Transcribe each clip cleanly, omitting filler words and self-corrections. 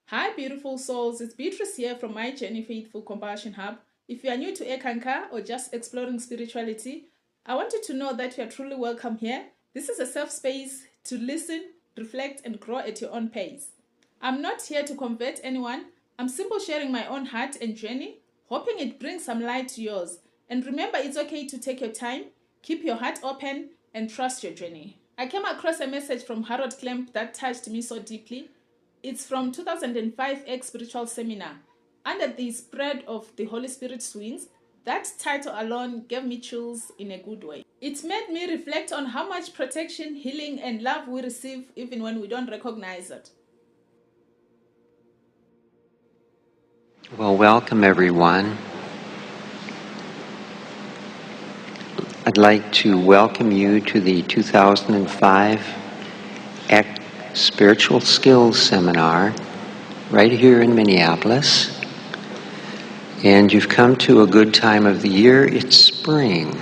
Hi, beautiful souls. It's Beatrice here from My Journey Faithful Compassion Hub. If you are new to ECK or just exploring spirituality, I want you to know that you are truly welcome here. This is a safe space to listen, reflect, and grow at your own pace. I'm not here to convert anyone. I'm simply sharing my own heart and journey, hoping it brings some light to yours. And remember, it's okay to take your time, keep your heart open, and trust your journey. I came across a message from Harold Klemp that touched me so deeply. It's from 2005 ECK Spiritual Seminar. Under the spread of the Holy Spirit's wings, that title alone gave me chills in a good way. It made me reflect on how much protection, healing, and love we receive even when we don't recognize it. Well, welcome everyone. I'd like to welcome you to the 2005 ECK Spiritual Skills Seminar right here in Minneapolis. And you've come to a good time of the year. It's spring.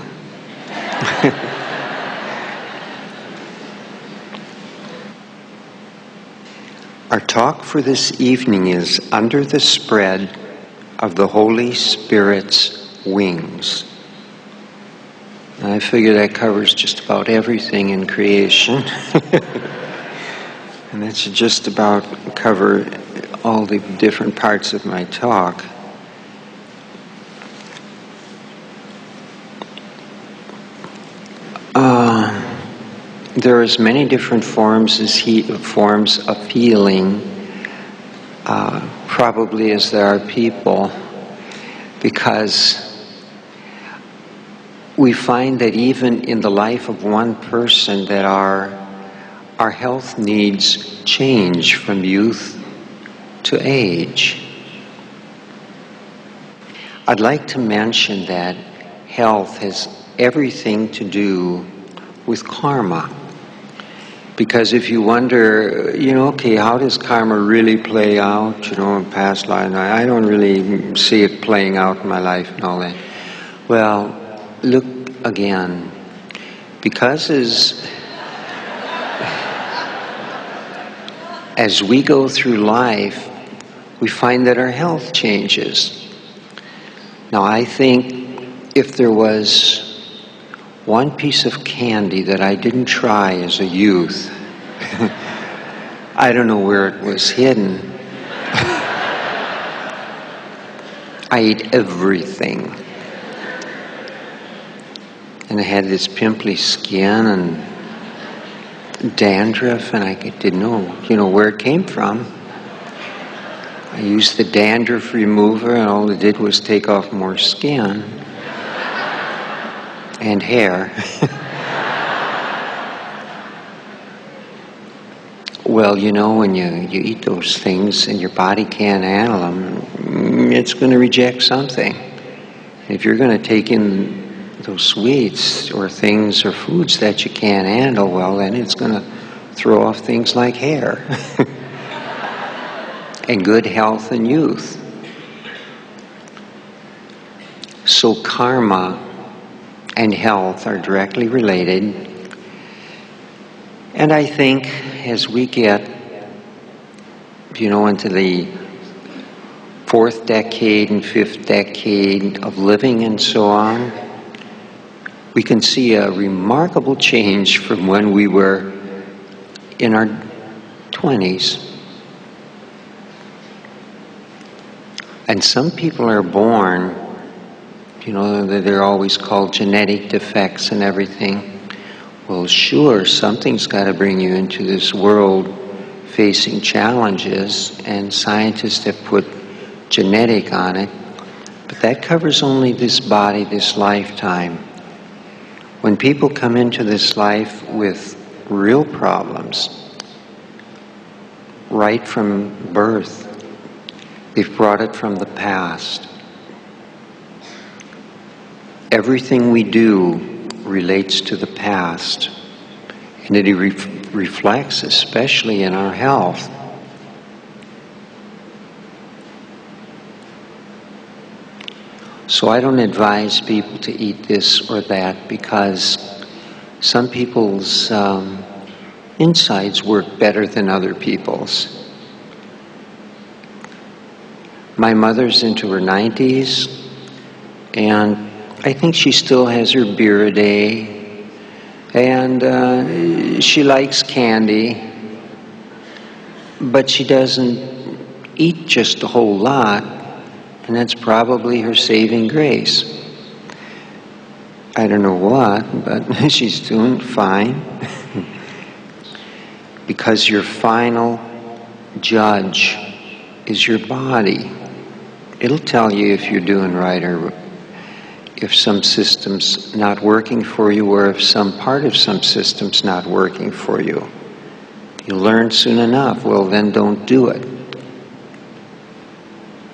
Our talk for this evening is Under the Spread of the Holy Spirit's Wings. I figure that covers just about everything in creation. And that should just about cover all the different parts of my talk. There is many different forms of healing, probably as there are people, because we find that even in the life of one person that our health needs change from youth to age. I'd like to mention that health has everything to do with karma. Because if you wonder, okay, how does karma really play out, in past life? I don't really see it playing out in my life and all that. Well, look again. Because as we go through life, we find that our health changes. Now, I think if there was one piece of candy that I didn't try as a youth, I don't know where it was hidden. I ate everything. And I had this pimply skin and dandruff, and I didn't know, where it came from. I used the dandruff remover, and all it did was take off more skin and hair. Well, when you eat those things and your body can't handle them, it's going to reject something. If you're going to take in those sweets or things or foods that you can't handle, well, then it's going to throw off things like hair and good health and youth. So karma and health are directly related. And I think as we get, into the fourth decade and fifth decade of living and so on, we can see a remarkable change from when we were in our 20s. And some people are born, they're always called genetic defects and everything. Well, sure, something's got to bring you into this world facing challenges, and scientists have put genetic on it, but that covers only this body, this lifetime. When people come into this life with real problems, right from birth, they've brought it from the past. Everything we do relates to the past, and it reflects especially in our health. So I don't advise people to eat this or that, because some people's insides work better than other people's. My mother's into her 90s, and I think she still has her beer a day, and she likes candy, but she doesn't eat just a whole lot, and that's probably her saving grace. I don't know what, but she's doing fine. Because your final judge is your body. It'll tell you if you're doing right or if some system's not working for you, or if some part of some system's not working for you. You'll learn soon enough. Well, then don't do it.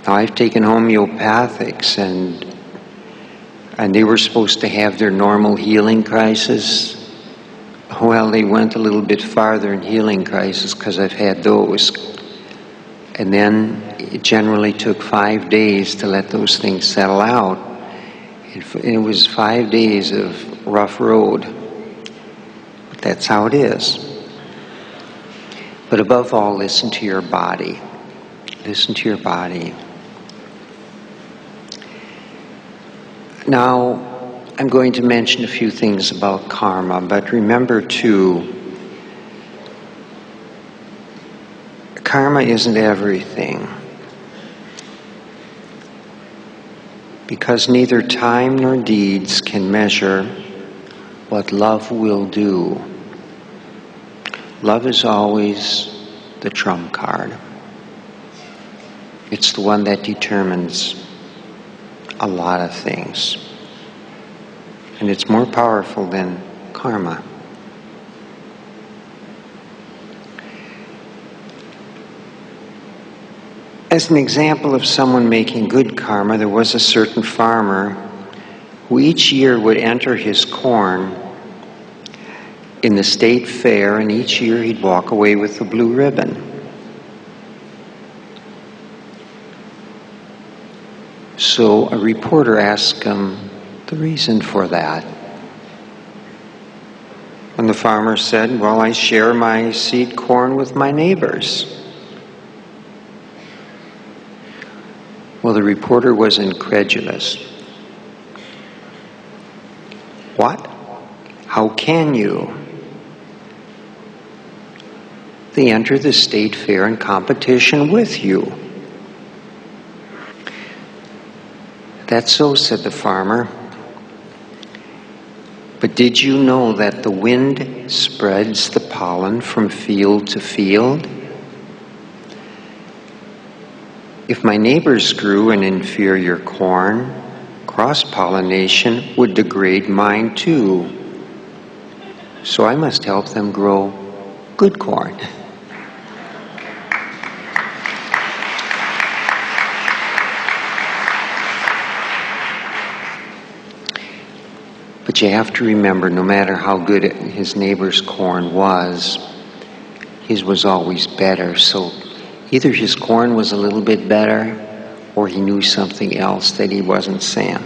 Now, I've taken homeopathics, and they were supposed to have their normal healing crisis. Well, they went a little bit farther in healing crisis because I've had those. And then it generally took 5 days to let those things settle out. It was 5 days of rough road. But that's how it is. But above all, listen to your body. Listen to your body. Now, I'm going to mention a few things about karma, but remember too, karma isn't everything. Because neither time nor deeds can measure what love will do. Love is always the trump card. It's the one that determines a lot of things. And it's more powerful than karma. As an example of someone making good karma, there was a certain farmer who each year would enter his corn in the state fair, and each year he'd walk away with a blue ribbon. So a reporter asked him the reason for that. And the farmer said, well, I share my seed corn with my neighbors. Well, the reporter was incredulous. What? How can you? They enter the state fair in competition with you. That's so, said the farmer. But did you know that the wind spreads the pollen from field to field? If my neighbors grew an inferior corn, cross-pollination would degrade mine too. So I must help them grow good corn. But you have to remember, no matter how good his neighbor's corn was, his was always better. So either his corn was a little bit better, or he knew something else that he wasn't saying.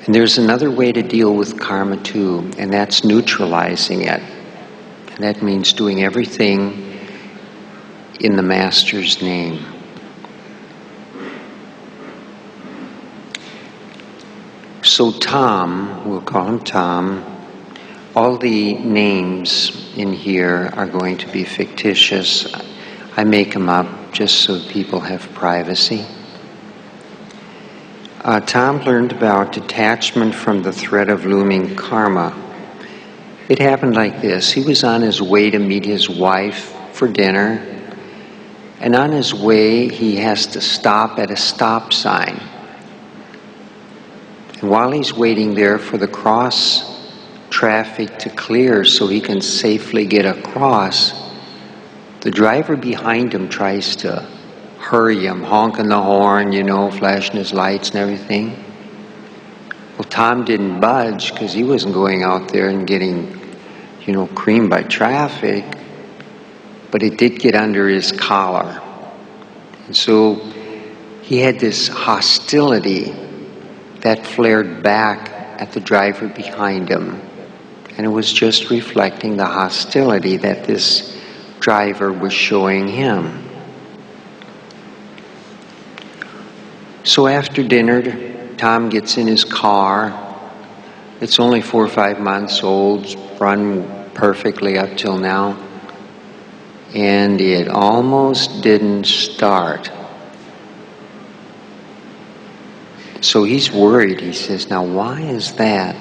And there's another way to deal with karma too, and that's neutralizing it. And that means doing everything in the Master's name. So Tom, we'll call him Tom, all the names in here are going to be fictitious. I make them up just so people have privacy. Tom learned about detachment from the threat of looming karma. It happened like this. He was on his way to meet his wife for dinner, and on his way he has to stop at a stop sign. And while he's waiting there for the cross traffic to clear so he can safely get across, the driver behind him tries to hurry him, honking the horn, flashing his lights and everything. Well, Tom didn't budge because he wasn't going out there and getting, creamed by traffic, but it did get under his collar. And so he had this hostility that flared back at the driver behind him. And it was just reflecting the hostility that this driver was showing him. So after dinner, Tom gets in his car. It's only 4 or 5 months old, run perfectly up till now. And it almost didn't start. So he's worried. He says, now why is that?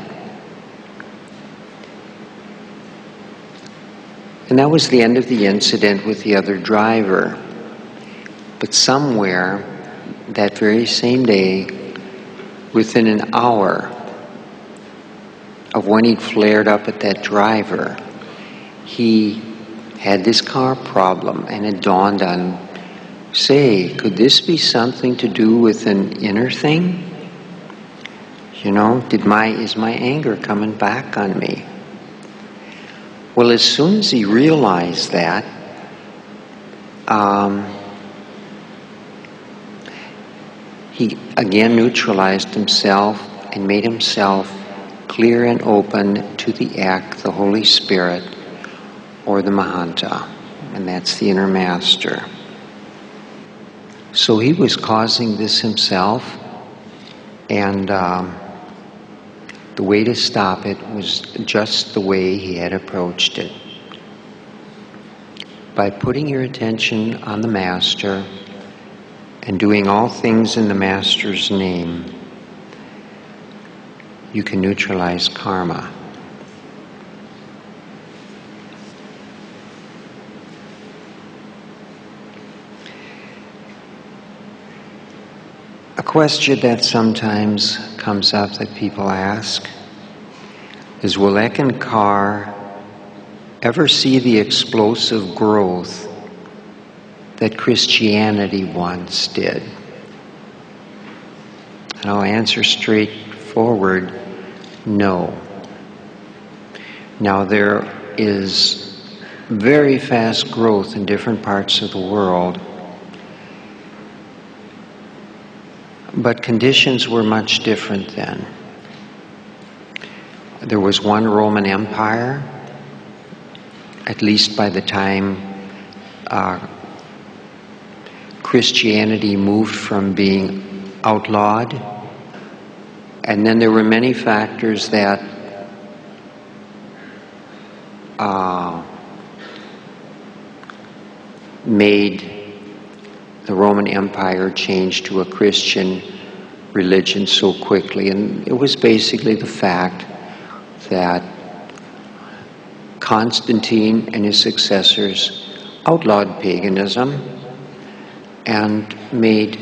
And that was the end of the incident with the other driver. But somewhere, that very same day, within an hour of when he'd flared up at that driver, he had this car problem, and it dawned on him, say, could this be something to do with an inner thing? You know, is my anger coming back on me? Well, as soon as he realized that, he again neutralized himself and made himself clear and open to the ECK, the Holy Spirit, or the Mahanta, and that's the inner master. So he was causing this himself, and the way to stop it was just the way he had approached it. By putting your attention on the Master and doing all things in the Master's name, you can neutralize karma. A question that sometimes comes up that people ask is, will Ekankar ever see the explosive growth that Christianity once did? And I'll answer straightforward, no. Now there is very fast growth in different parts of the world, but conditions were much different then. There was one Roman Empire, at least by the time Christianity moved from being outlawed. And then there were many factors that made the Roman Empire change to a Christian religion so quickly. And it was basically the fact that Constantine and his successors outlawed paganism and made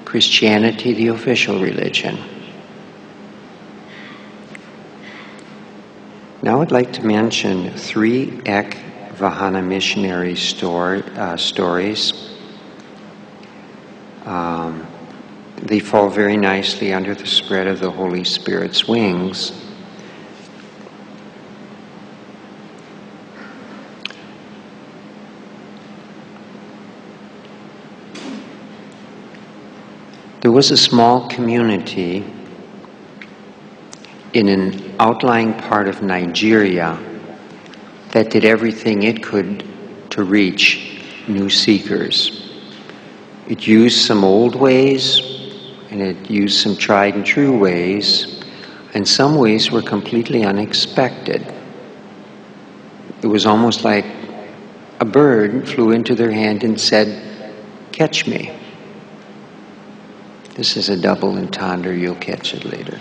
Christianity the official religion. Now I'd like to mention 3 ECK Vahana missionary stories. They fall very nicely under the spread of the Holy Spirit's wings. There was a small community in an outlying part of Nigeria that did everything it could to reach new seekers. It used some old ways, and it used some tried and true ways, and some ways were completely unexpected. It was almost like a bird flew into their hand and said, "Catch me." This is a double entendre, you'll catch it later.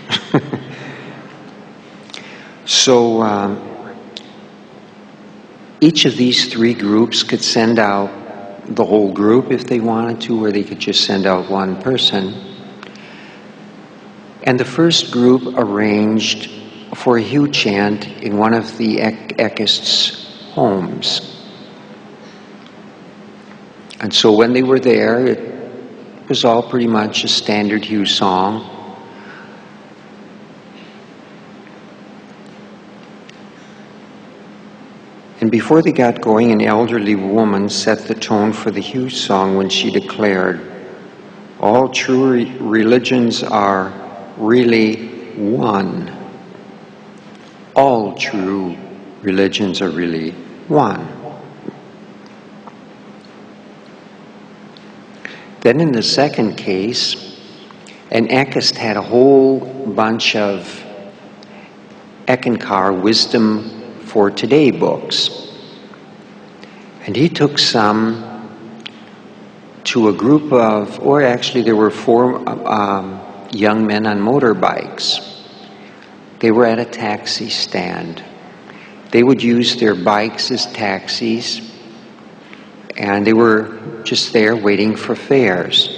So each of these 3 groups could send out the whole group if they wanted to, or they could just send out one person. And the first group arranged for a huge chant in one of the Eckists' homes. And so when they were there, it was all pretty much a standard Hugh song. And before they got going, an elderly woman set the tone for the Hugh song when she declared, "All true religions are really one. All true religions are really one." Then in the second case, an Ekist had a whole bunch of Ekankar Wisdom for Today books. And he took some to a group of, or actually there were 4 young men on motorbikes. They were at a taxi stand. They would use their bikes as taxis, and they were just there waiting for fares.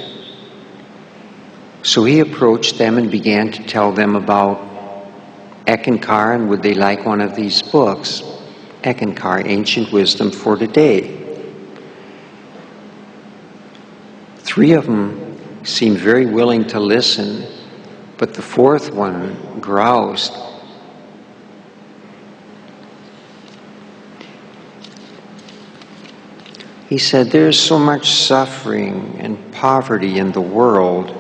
So he approached them and began to tell them about Ekankar, and would they like one of these books? Ekankar, Ancient Wisdom for Today. 3 of them seemed very willing to listen, but the 4th one groused. He said, "There's so much suffering and poverty in the world.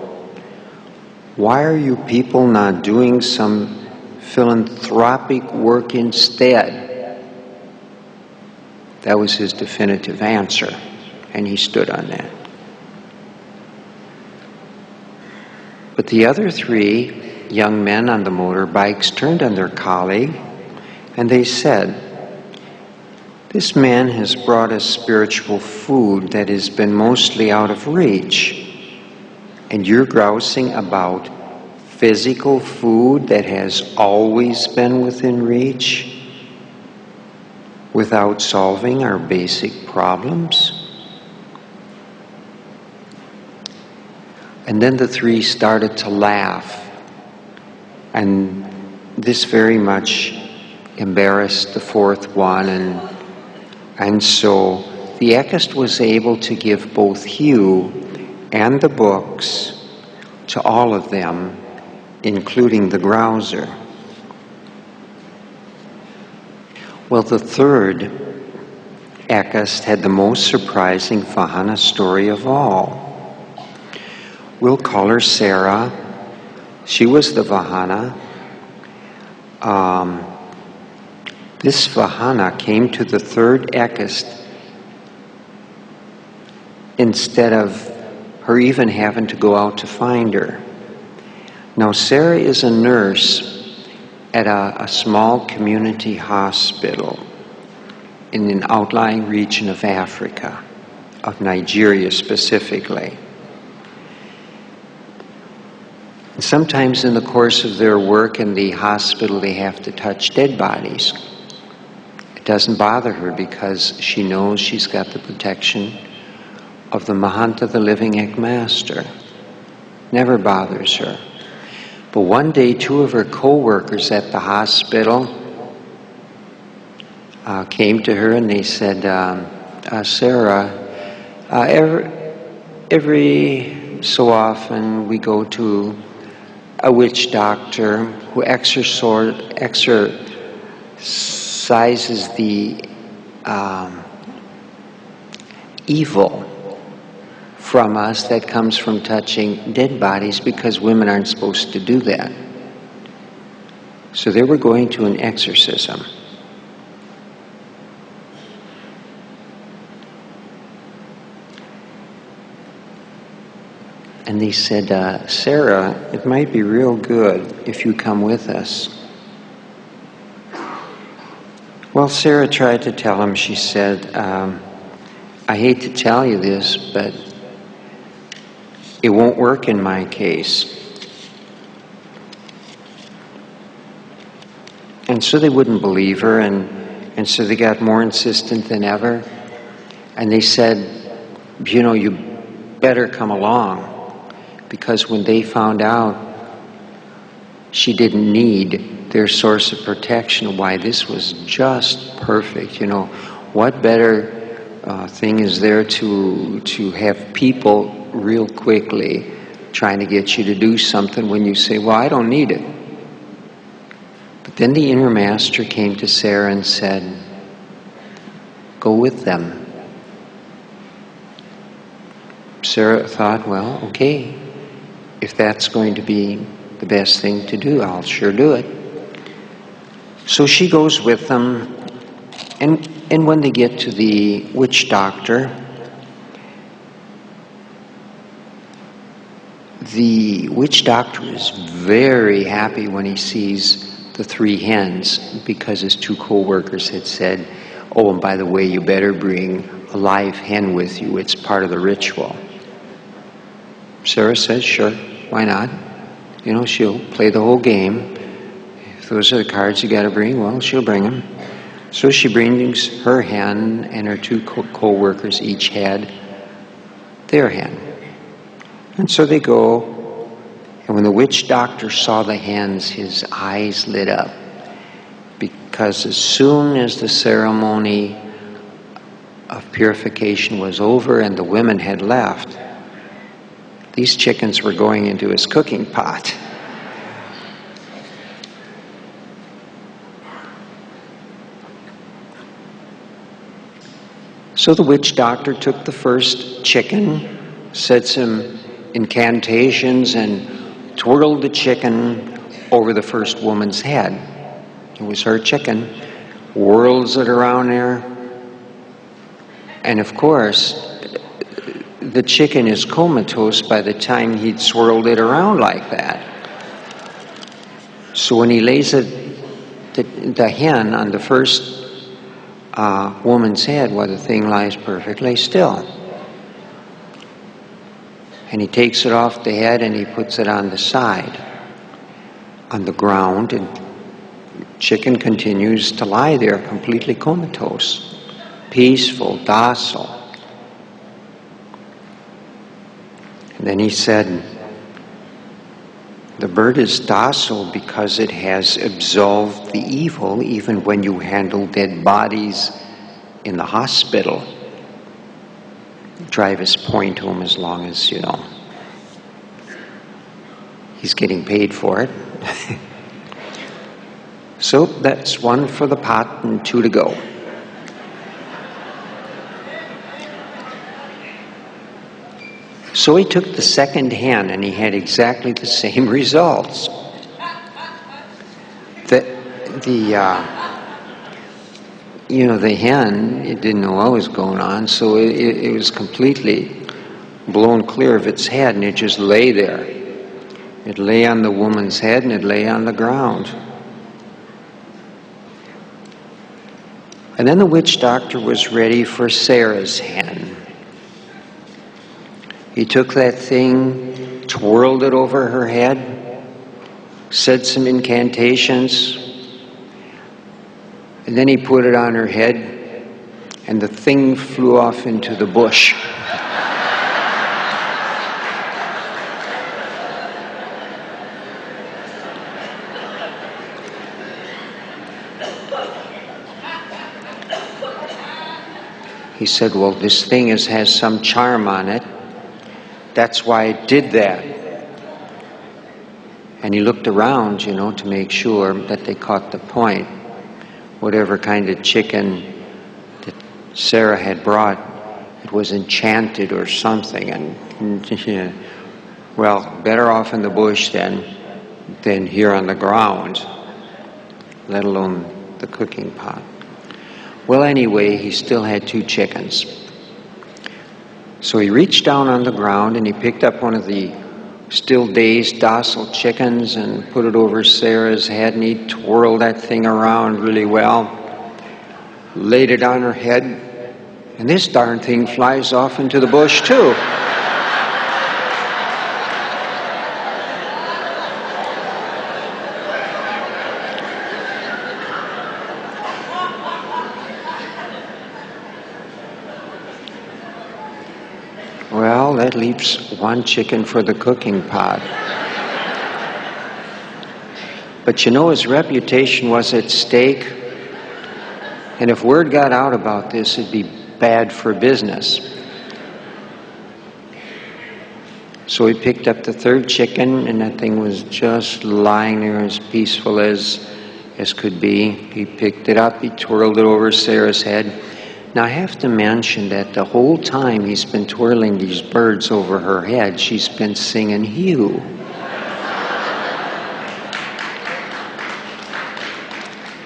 Why are you people not doing some philanthropic work instead?" That was his definitive answer, and he stood on that. But the other 3 young men on the motorbikes turned on their colleague, and they said, "This man has brought us spiritual food that has been mostly out of reach, and you're grousing about physical food that has always been within reach without solving our basic problems?" And then the 3 started to laugh, and this very much embarrassed the 4th one, and so the Ekist was able to give both Hugh and the books to all of them, including the grouser. Well, the 3rd Ekist had the most surprising Vahana story of all. We'll call her Sarah. She was the Vahana. This Vahana came to the 3rd Ekist instead of her even having to go out to find her. Now, Sarah is a nurse at a small community hospital in an outlying region of Africa, of Nigeria specifically. And sometimes in the course of their work in the hospital, they have to touch dead bodies. It doesn't bother her because she knows she's got the protection of the Mahanta, the Living ECK Master. Never bothers her. But one day, 2 of her co-workers at the hospital came to her and they said, "Sarah, every so often we go to a witch doctor who exorcises the evil from us that comes from touching dead bodies, because women aren't supposed to do that." So they were going to an exorcism. And they said, "Sarah, it might be real good if you come with us." Well, Sarah tried to tell him. She said, "I hate to tell you this, but it won't work in my case." And so they wouldn't believe her, and so they got more insistent than ever. And they said, "You better come along." Because when they found out she didn't need their source of protection, why, this was just perfect. What better thing is there to have people real quickly trying to get you to do something when you say, "Well, I don't need it." But then the inner master came to Sarah and said, "Go with them." Sarah thought, well, okay, if that's going to be the best thing to do, I'll sure do it. So she goes with them, and when they get to the witch doctor, The witch doctor is very happy when he sees the 3 hens, because his 2 co-workers had said, oh, and by the way, you better bring a live hen with you. It's part of the ritual. Sarah says, sure, why not? You know, she'll play the whole game. If those are the cards you got to bring, well, she'll bring them. So she brings her hen, and her 2 co-workers each had their hen. And so they go, and when the witch doctor saw the hens, his eyes lit up. Because as soon as the ceremony of purification was over and the women had left, these chickens were going into his cooking pot. So the witch doctor took the first chicken, said some incantations, and twirled the chicken over the first woman's head. It was her chicken. Whirls it around there. And of course, the chicken is comatose by the time he'd swirled it around like that. So when he lays the hen on the first woman's head, well, the thing lies perfectly still. And he takes it off the head and he puts it on the side, on the ground, and chicken continues to lie there completely comatose, peaceful, docile. And then he said, the bird is docile because it has absolved the evil even when you handle dead bodies in the hospital. Drive his point home as long as, you know, he's getting paid for it. So that's 1 for the pot and 2 to go. So he took the second hen and he had exactly the same results. The hen, it didn't know what was going on, so it was completely blown clear of its head, and it just lay there. It lay on the woman's head, and it lay on the ground. And then the witch doctor was ready for Sarah's hen. He took that thing, twirled it over her head, said some incantations, and then he put it on her head, and the thing flew off into the bush. He said, well, this thing has some charm on it. That's why it did that. And he looked around, to make sure that they caught the point. Whatever kind of chicken that Sarah had brought, it was enchanted or something. And, well, better off in the bush than here on the ground, let alone the cooking pot. Well, anyway, he still had 2 chickens. So he reached down on the ground and he picked up one of the still dazed, docile chickens and put it over Sarah's head, and he twirled that thing around really well, laid it on her head, and this darn thing flies off into the bush too. Well, that leaves 1 chicken for the cooking pot. But his reputation was at stake. And if word got out about this, it'd be bad for business. So he picked up the 3rd chicken, and that thing was just lying there as peaceful as could be. He picked it up, he twirled it over Sarah's head. Now, I have to mention that the whole time he's been twirling these birds over her head, she's been singing Hugh.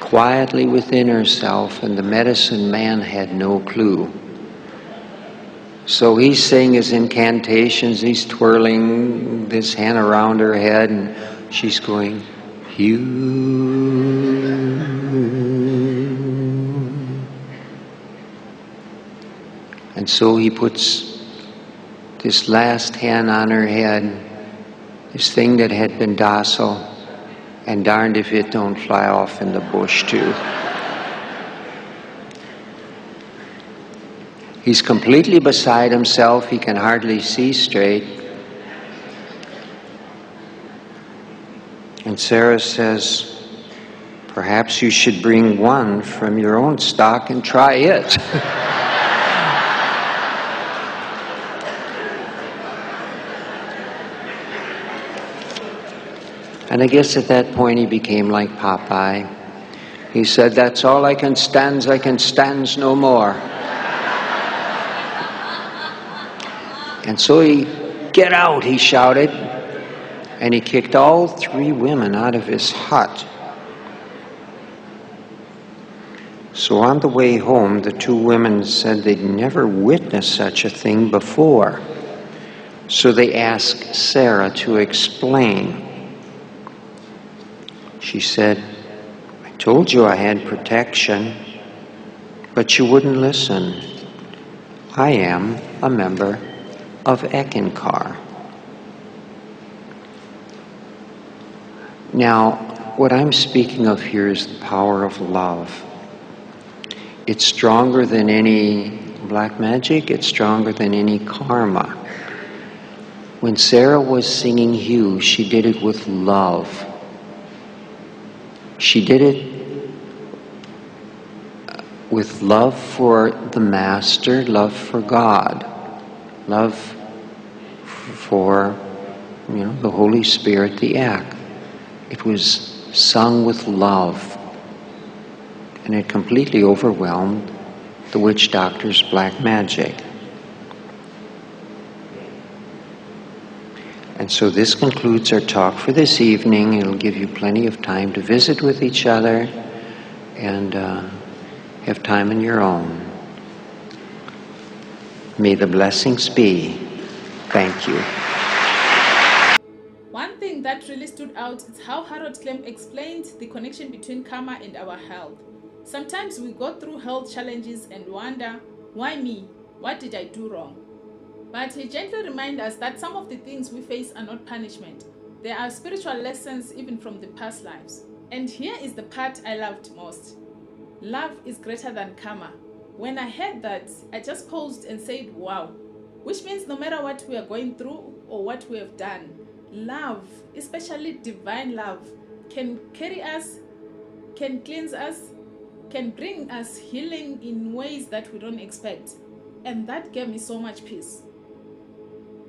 Quietly within herself, and the medicine man had no clue. So he's saying his incantations, he's twirling this hand around her head, and she's going, "You." And so he puts this last hand on her head, this thing that had been docile, and darned if it don't fly off in the bush too. He's completely beside himself. He can hardly see straight. And Sarah says, "Perhaps you should bring one from your own stock and try it." And I guess at that point he became like Popeye. He said, "That's all I can stands no more." And so he, "Get out," he shouted, and he kicked all 3 women out of his hut. So on the way home, the 2 women said they'd never witnessed such a thing before. So they asked Sarah to explain. She said, "I told you I had protection, but you wouldn't listen. I am a member of Eckankar." Now, what I'm speaking of here is the power of love. It's stronger than any black magic, it's stronger than any karma. When Sarah was singing Hugh, she did it with love. She did it with love for the Master, love for God, love for, the Holy Spirit, the ECK. It was sung with love, and it completely overwhelmed the witch doctor's black magic. And so this concludes our talk for this evening. It'll give you plenty of time to visit with each other and have time on your own. May the blessings be. Thank you. One thing that really stood out is how Harold Klemp explained the connection between karma and our health. Sometimes we go through health challenges and wonder, why me? What did I do wrong? But he gently reminds us that some of the things we face are not punishment. They are spiritual lessons even from the past lives. And here is the part I loved most. Love is greater than karma. When I heard that, I just paused and said, wow. Which means no matter what we are going through or what we have done, love, especially divine love, can carry us, can cleanse us, can bring us healing in ways that we don't expect. And that gave me so much peace.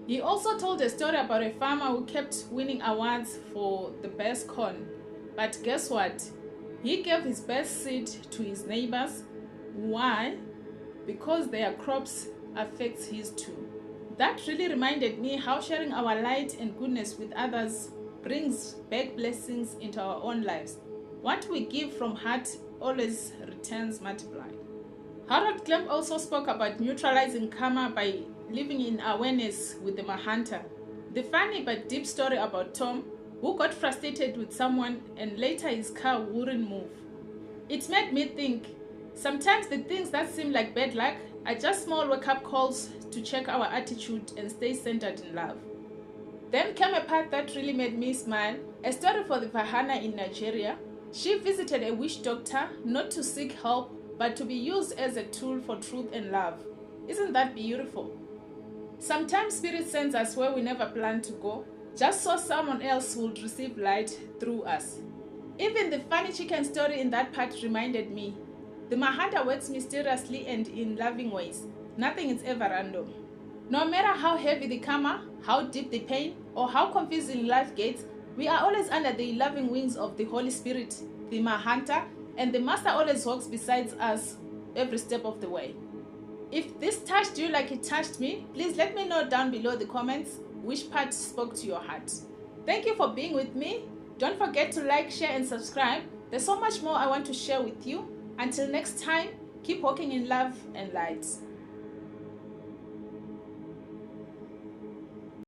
He also told a story about a farmer who kept winning awards for the best corn. But guess what? He gave his best seed to his neighbors. Why? Because their crops affects his too. That really reminded me how sharing our light and goodness with others brings back blessings into our own lives. What we give from heart always returns multiplied. Harold Klemp also spoke about neutralizing karma by living in awareness with the Mahanta. The funny but deep story about Tom, who got frustrated with someone and later his car wouldn't move. It made me think, sometimes the things that seem like bad luck are just small wake-up calls to check our attitude and stay centered in love. Then came a part that really made me smile, a story for the Vahana in Nigeria. She visited a witch doctor not to seek help, but to be used as a tool for truth and love. Isn't that beautiful? Sometimes Spirit sends us where we never planned to go, just so someone else would receive light through us. Even the funny chicken story in that part reminded me, the Mahanta works mysteriously and in loving ways. Nothing is ever random. No matter how heavy the karma, how deep the pain, or how confusing life gets, we are always under the loving wings of the Holy Spirit, the Mahanta, and the Master always walks beside us every step of the way. If this touched you like it touched me, please let me know down below the comments which part spoke to your heart. Thank you for being with me. Don't forget to like, share, and subscribe. There's so much more I want to share with you. Until next time, keep walking in love and light.